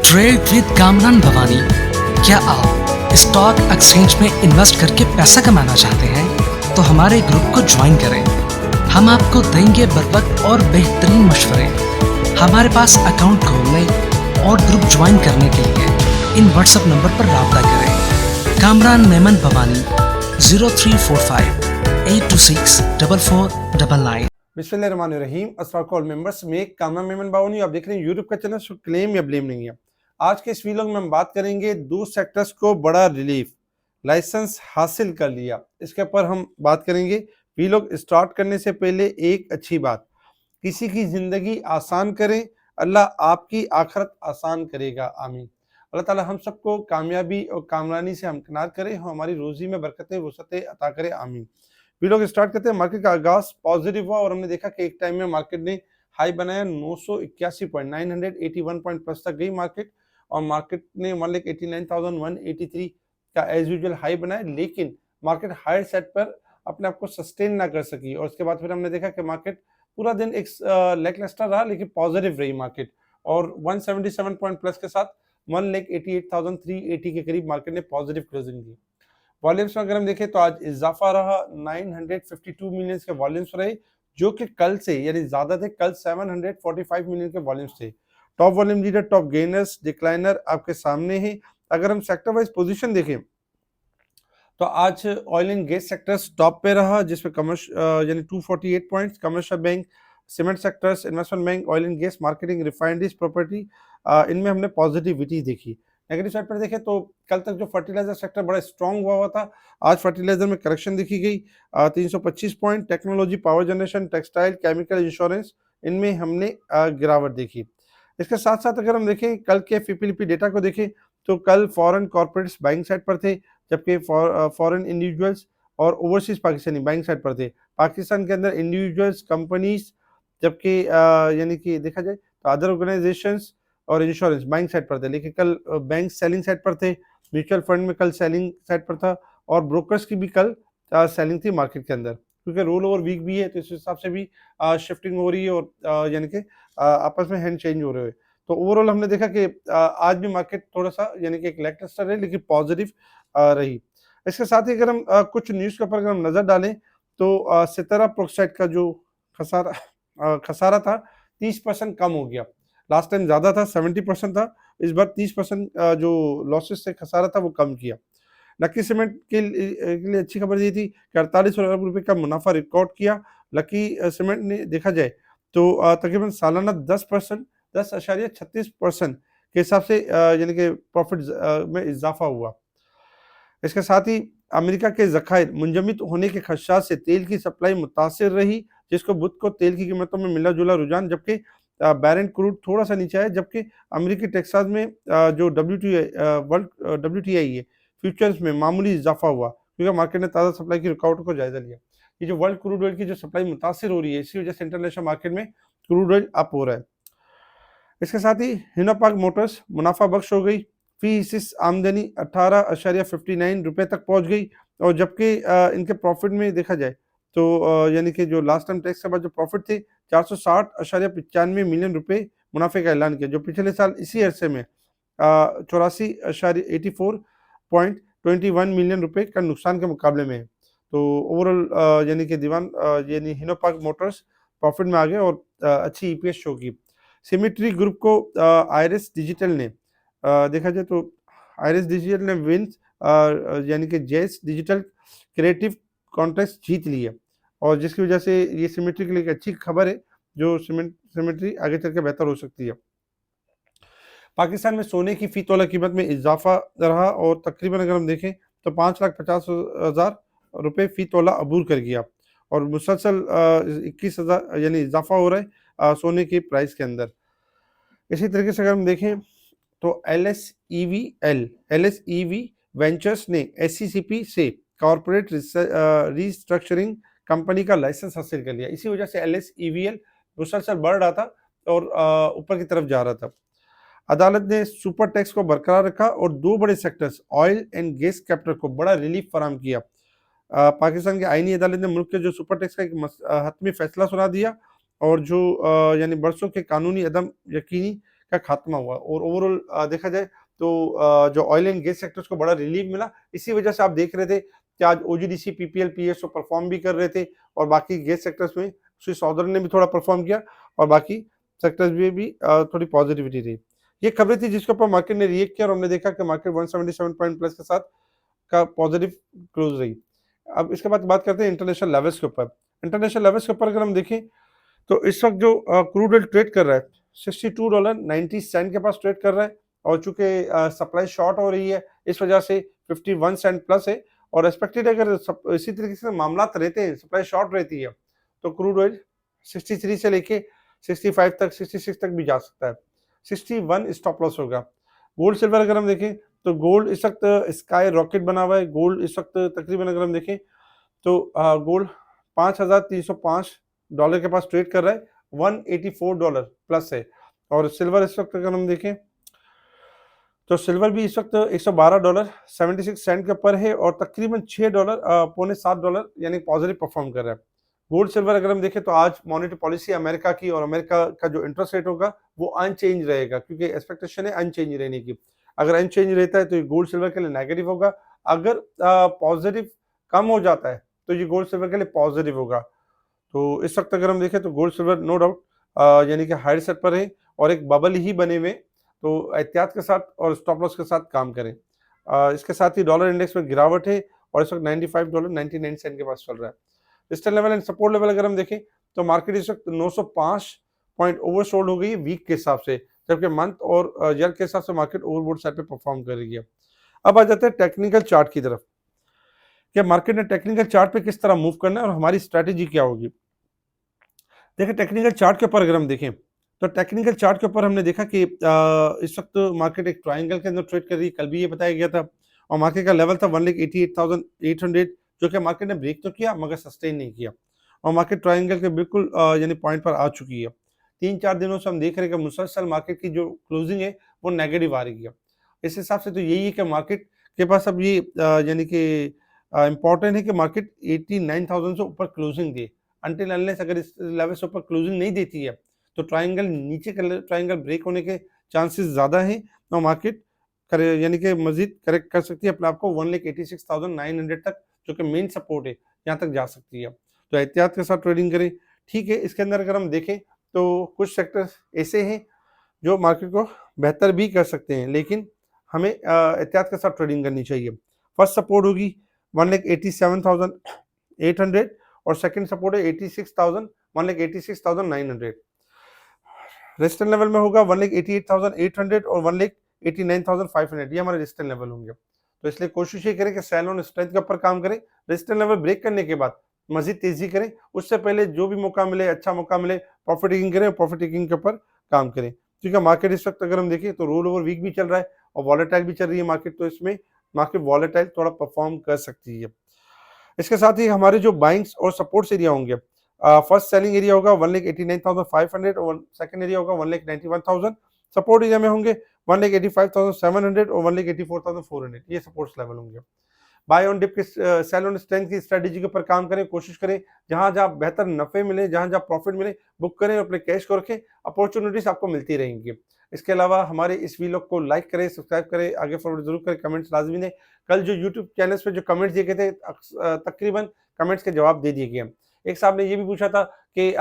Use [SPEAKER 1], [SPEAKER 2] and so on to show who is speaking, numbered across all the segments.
[SPEAKER 1] Trade with Kamran Bhavani. क्या आप stock exchange में इन्वेस्ट करके पैसा कमाना चाहते हैं? तो हमारे ग्रुप को ज्वाइन करें। हम आपको देंगे बर वक्त और बेहतरीन मशवरे। हमारे पास अकाउंट खोलने और ग्रुप ज्वाइन करने के लिए इन व्हाट्सएप नंबर पर राब्ता करें। कामरान मेमन भवानी 0345-826-4499।
[SPEAKER 2] बिस्मिल्लाहिर्रहमानिर्रहीम। अस्सलाम वालेकुम मेंबर्स, मैं कामरान मेमन बावनी। आप देख रहे हैं यूट्यूब का चैनल। सो क्लेम या ब्लेम नहीं है। आज के इस वीडियो में हम बात करेंगे दो सेक्टर्स को बड़ा रिलीफ, लाइसेंस हासिल कर लिया, इसके ऊपर हम बात करेंगे। वीडियो स्टार्ट करने से पहले एक अच्छी बात, किसी की ज़िंदगी आसान करें, अल्लाह आपकी आखिरत आसान करेगा। आमीन। अल्लाह ताला हम सबको कामयाबी और कामरानी से हमकिनार करे, हमारी रोज़ी में बरकतें वसअतें अता करे। आमीन। वीडियो को स्टार्ट करते हैं। मार्केट का आगाज पॉजिटिव हुआ और हमने देखा कि एक टाइम में मार्केट ने हाई बनाया 981 पॉइंट, 981 पॉइंट प्लस तक गई मार्केट, और मार्केट ने 1,89,183 का एज यूजुअल हाई बनाया, लेकिन मार्केट हायर सेट पर अपने आप को सस्टेन ना कर सकी। और उसके बाद फिर हमने देखा कि मार्केट पूरा दिन एक लैकलस्टर रहा, लेकिन पॉजिटिव रही मार्केट, और 177 पॉइंट प्लस के साथ 1,88,380 के करीब मार्केट ने पॉजिटिव क्लोजिंग दी। वॉल्यूम्स में अगर हम देखें तो आज इजाफा रहा, 952 मिलियन के वॉल्यूम्स रहे, जो कि कल से यानी ज्यादा थे। कल 745 मिलियन के वॉल्यूम्स थे। Top volume leader, top gainers, decliner आपके सामने है। अगर हम सेक्टर वाइज पोजीशन देखें तो आज oil and gas sectors top पे रहा, जिसमें कमर्शियल यानी 248 points, commercial bank, cement sectors, investment bank, oil and gas, marketing, refineries, property, इनमें हमने पॉजिटिविटी देखी। नेगेटिव साइड पर देखें तो कल तक जो फर्टिलाइजर सेक्टर बड़ा स्ट्रॉन्ग हुआ था, आज फर्टिलाइजर में करेक्शन देखी गई। 325 point, technology, power generation, textile, chemical, insurance, इनमें हमने गिरावट देखी। इसके साथ साथ अगर हम देखें कल के FPLP डेटा को देखें तो कल फॉरेन कॉर्पोरेट्स बाइंग साइड पर थे, जबकि फॉरेन इंडिविजुअल्स और ओवरसीज पाकिस्तानी बाइंग साइड पर थे। पाकिस्तान के अंदर इंडिविजुअल्स, कंपनीज, जबकि यानी कि देखा जाए तो अदर ऑर्गेनाइजेशंस और इंश्योरेंस बाइंग साइड पर थे, लेकिन कल बैंक सेलिंग साइड पर थे। म्यूचुअल फंड में कल सेलिंग साइड पर था, और ब्रोकर्स की भी कल सेलिंग थी मार्केट के अंदर, क्योंकि रोल ओवर वीक भी है, तो इस हिसाब से भी शिफ्टिंग हो रही है और यानी कि आपस में हैंड चेंज हो रहे हैं। तो ओवरऑल हमने देखा कि आज भी मार्केट थोड़ा सा यानी कि एक लैकलस्टर है, लेकिन पॉजिटिव रही। इसके साथ ही अगर हम कुछ न्यूज़ के ऊपर अगर हम नज़र डालें तो सितारा प्रोक्साइड का जो खसारा था 30% कम हो गया। लास्ट टाइम ज़्यादा था, 70% था, इस बार 30% जो लॉसेस से खसारा था वो कम किया। लकी सीमेंट के लिए अच्छी खबर ये थी कि 48 अरब रुपए का मुनाफा रिकॉर्ड किया। लकी सीमेंट ने देखा जाए तो तकरीबन सालाना 10%, 10.36% के हिसाब से यानी कि प्रॉफिट में इजाफा हुआ। इसके साथ ही अमेरिका के ज़खायर मुंजमद होने के खदशात से तेल की सप्लाई मुतासिर रही, जिसको बुध को तेल की कीमतों में मिला जुला रुझान, जबकि बैरेंट क्रूड थोड़ा सा नीचे आया, जबकि अमेरिकी टेक्सास में जो WTI है फ्यूचर्स में मामूली इजाफा हुआ, क्योंकि मार्केट ने ताज़ा सप्लाई की रुकावटों को जायजा लिया। ये जो वर्ल्ड क्रूड ऑयल की जो सप्लाई मुतासिर हो रही है, इसी वजह से इंटरनेशनल मार्केट में क्रूड ऑयल अप हो रहा है। इसके साथ ही हिनोपाक मोटर्स मुनाफा बख्श हो गई, फी हिस्स आमदनी 18.59 रुपये तक पहुंच गई, और जबकि इनके प्रॉफिट में देखा जाए तो यानी कि जो लास्ट टाइम टैक्स के बाद जो प्रॉफिट थे 460.95 मिलियन रुपए मुनाफे का ऐलान किया, जो पिछले साल इसी अरसे में 84.21 मिलियन रुपए का नुकसान के मुकाबले में है। तो ओवरऑल यानी कि दीवान यानी हिनोपाक मोटर्स प्रॉफिट में आ गए और अच्छी EPS शो की। सिमेट्री ग्रुप को आइरिस डिजिटल ने देखा जाए तो आइरिस डिजिटल ने विंस यानी कि जेस डिजिटल क्रिएटिव कॉन्ट्रैक्ट जीत लिया, और जिसकी वजह से ये सिमेट्री के लिए एक अच्छी खबर है, जो सिमेट्री आगे चल के बेहतर हो सकती है। पाकिस्तान में सोने की फी तोला कीमत में इजाफा रहा, और तकरीबन अगर हम देखें तो 5,50,000 रुपये फी तोला अबूर कर गया, और मुसलसल 21,000 यानी इजाफा हो रहा है सोने की प्राइस के अंदर। इसी तरीके से अगर हम देखें तो LSEV वेंचर्स ने SCCP से कॉर्पोरेट रिस्ट्रक्चरिंग कंपनी का लाइसेंस हासिल कर लिया। इसी वजह से LSEVL मुसलसल बढ़ रहा था और ऊपर की तरफ जा रहा था। अदालत ने सुपर टैक्स को बरकरार रखा और दो बड़े sectors oil and gas capital को बड़ा रिलीफ फराहम किया। पाकिस्तान की आईनी अदालत ने मुल्क के जो सुपर टैक्स का एक हतमी फैसला सुना दिया, और जो यानी बरसों के कानूनी अदम यकीनी का खात्मा हुआ और ओवरऑल देखा जाए तो जो ऑयल एंड गैस सेक्टर्स को बड़ा रिलीफ मिला। इसी वजह से आप देख रहे थे कि आज ओजीडीसी, पीपीएल, पीएसओ परफॉर्म भी कर रहे थे और बाकी गैस सेक्टर्स में स्विस सॉदर्न ने भी थोड़ा परफॉर्म किया और बाकी सेक्टर्स में भी थोड़ी पॉजिटिविटी रही। ये खबरें थी जिसके ऊपर मार्केट ने रिएक्ट किया और हमने देखा कि मार्केट 177 पॉइंट प्लस के साथ का पॉजिटिव क्लोज रही। अब इसके बाद बात करते हैं इंटरनेशनल लेवल्स के ऊपर। इंटरनेशनल लेवल्स के ऊपर अगर हम देखें तो इस वक्त जो क्रूड ऑयल ट्रेड कर रहा है $62.90 के पास ट्रेड कर रहा है और चूंकि सप्लाई शॉर्ट हो रही है इस वजह से 51 सेंट प्लस है और एक्सपेक्टेड अगर इसी तरीके से मामला रहते हैं, सप्लाई शॉर्ट रहती है तो क्रूड ऑयल 63 से लेके 65 तक, 66 तक भी जा सकता है। 61 स्टॉप लॉस होगा। गोल्ड सिल्वर अगर हम देखें तो गोल्ड इस वक्त स्काई रॉकेट बना हुआ है। गोल्ड इस वक्त तकरीबन अगर हम देखें तो गोल्ड $5,305 के पास ट्रेड कर रहा है, $184 प्लस है। और सिल्वर इस वक्त अगर हम देखें तो सिल्वर भी इस वक्त $112.76 के ऊपर है और तकरीबन $6 पौने $7 यानी पॉजिटिव परफॉर्म कर रहा है। गोल्ड सिल्वर अगर हम देखें तो आज मॉनेटरी पॉलिसी अमेरिका की और अमेरिका का जो इंटरेस्ट रेट होगा वो अनचेंज रहेगा क्योंकि एक्सपेक्टेशन है अनचेंज रहने की। अगर अनचेंज रहता है तो ये गोल्ड सिल्वर के लिए नेगेटिव होगा, अगर पॉजिटिव कम हो जाता है तो ये गोल्ड सिल्वर के लिए पॉजिटिव होगा। तो इस वक्त अगर हम देखें तो गोल्ड सिल्वर नो डाउट यानी कि हायर सेट पर है और एक बबल ही बने हुए, तो एहतियात के साथ और स्टॉप लॉस के साथ काम करें। इसके साथ ही डॉलर इंडेक्स में गिरावट है और इस वक्त $95.99 के पास चल रहा है। Resistance level and support level अगर हम देखें तो मार्केट इस वक्त 905 पॉइंट ओवरसोल्ड हो गई है वीक के हिसाब से, जबकि मंथ और ईयर के हिसाब से मार्केट ओवरबोट साइड पे परफॉर्म कर रही है। अब आ जाते हैं टेक्निकल चार्ट की तरफ कि मार्केट ने टेक्निकल चार्ट पे किस तरह मूव करना है और हमारी स्ट्रेटेजी क्या होगी। देखिए टेक्निकल चार्ट के ऊपर अगर हम देखें तो टेक्निकल चार्ट के ऊपर हमने देखा कि इस वक्त मार्केट एक ट्रायंगल के अंदर ट्रेड कर रही है, कल भी ये बताया गया था और मार्केट का लेवल था 1,88,800 जो कि मार्केट ने ब्रेक तो किया मगर सस्टेन नहीं किया और मार्केट ट्रायंगल के बिल्कुल यानी पॉइंट पर आ चुकी है। 3-4 दिनों से हम देख रहे हैं कि मुसलसल मार्केट की जो क्लोजिंग है वो नेगेटिव आ रही है। इस हिसाब से तो यही है कि मार्केट के पास अब ये यानी कि इम्पॉर्टेंट है कि मार्केट 89,000 से ऊपर क्लोजिंग दे। अनटिल अनलेस अगर इस लेवल से ऊपर क्लोजिंग नहीं देती है तो ट्रायंगल नीचे ट्रायंगल ब्रेक होने के चांसेस ज़्यादा हैं और मार्केट यानी कि मजीद करेक्ट कर सकती है अपने आप को 1,86,900 तक, जो कि मेन सपोर्ट है, यहाँ तक जा सकती है। तो एहतियात के साथ ट्रेडिंग करें। ठीक है, इसके अंदर अगर हम देखें तो कुछ सेक्टर्स ऐसे हैं जो मार्केट को बेहतर भी कर सकते हैं, लेकिन हमें एहतियात के साथ ट्रेडिंग करनी चाहिए। फर्स्ट सपोर्ट होगी 1,87,800 और सेकंड सपोर्ट है 1,86,900। रेजिस्टेंस लेवल में होगा 1,88,800 और 1,89,500, ये हमारे रेजिस्टेंस लेवल होंगे। तो इसलिए कोशिश ये करें कि सेल ऑन स्ट्रेंथ के ऊपर काम करें। रेजिस्टेंस लेवल ब्रेक करने के बाद मजीद तेजी करें, उससे पहले जो भी मौका मिले, अच्छा मौका मिले, प्रॉफिट टेकिंग करें, प्रॉफिट टेकिंग के ऊपर काम करें। क्योंकि मार्केट इस वक्त अगर हम देखें तो रोल ओवर वीक भी चल रहा है और वॉलेटाइल भी चल रही है मार्केट, तो इसमें मार्केट वॉलेटाइल थोड़ा परफॉर्म कर सकती है। इसके साथ ही हमारे जो बाइंग्स और सपोर्ट्स एरिया होंगे, फर्स्ट सेलिंग एरिया होगा 1,89,500 और सेकंड एरिया होगा 1,91,000। सपोर्ट एरिया में होंगे 1,85,700 और 1,84,400, ये सपोर्ट्स लेवल होंगे। बाय ऑन डिप के सेल ऑन स्ट्रेंथ की स्ट्रेटेजी के ऊपर काम करें, कोशिश करें जहां जहां बेहतर नफे मिले, जहां जहां प्रॉफिट मिले बुक करें, अपने कैश को रखें, अपॉर्चुनिटीज आपको मिलती रहेंगी। इसके अलावा हमारे इस वीडियो को लाइक करें, सब्सक्राइब करें, आगे फॉरवर्ड जरूर करें, कमेंट्स लाजमी दें। कल जो यूट्यूब चैनल्स पे जो कमेंट्स दिए गए थे तकरीबन कमेंट्स के जवाब दे दिए गए। एक साहब ने ये भी पूछा था कि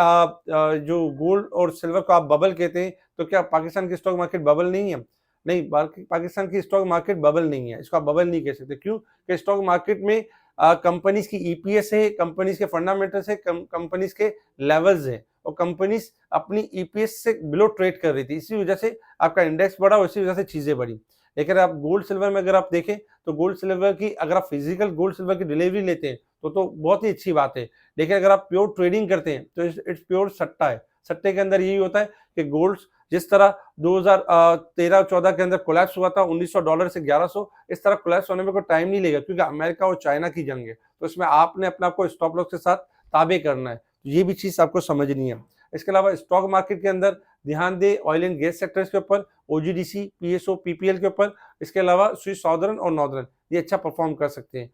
[SPEAKER 2] जो गोल्ड और सिल्वर को आप बबल कहते हैं तो क्या पाकिस्तान की स्टॉक मार्केट बबल नहीं है? नहीं, पाकिस्तान की स्टॉक मार्केट बबल नहीं है, इसको आप बबल नहीं कह सकते। क्यों? कि स्टॉक मार्केट में कंपनीज की ईपीएस है, कंपनीज के फंडामेंटल्स है, कंपनीज के लेवल्स है और कंपनीज अपनी ईपीएस से बिलो ट्रेड कर रही थी, इसी वजह से आपका इंडेक्स बढ़ा और इसी वजह से चीजें बढ़ी। लेकिन आप गोल्ड सिल्वर में अगर आप देखें तो गोल्ड सिल्वर की अगर आप फिजिकल गोल्ड सिल्वर की डिलीवरी लेते हैं तो बहुत ही अच्छी बात है, लेकिन अगर आप प्योर ट्रेडिंग करते हैं तो इट्स प्योर सट्टा है। सट्टे के अंदर यही होता है कि गोल्ड जिस तरह 2013-14 के अंदर कोलैप्स हुआ था $1,900 से 1,100, इस तरह कोलैप्स होने में कोई टाइम नहीं लेगा क्योंकि अमेरिका और चाइना की जंग है, तो इसमें आपने अपने आप को स्टॉप लॉस के साथ ताबे करना है, ये भी चीज आपको समझनी है। इसके अलावा स्टॉक मार्केट के अंदर ध्यान दे ऑयल एंड गैस सेक्टर्स के ऊपर, ओजीडीसी, पीएसओ, पीपीएल के ऊपर। इसके अलावा स्विस सॉदर्न और नॉर्दर्न ये अच्छा परफॉर्म कर सकते हैं।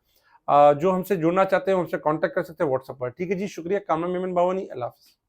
[SPEAKER 2] जो हमसे जुड़ना चाहते हैं हमसे कांटेक्ट कर सकते हैं व्हाट्सएप पर। ठीक है जी, शुक्रिया। कामरान मेमन बावानी, अल्लाह हाफिज़।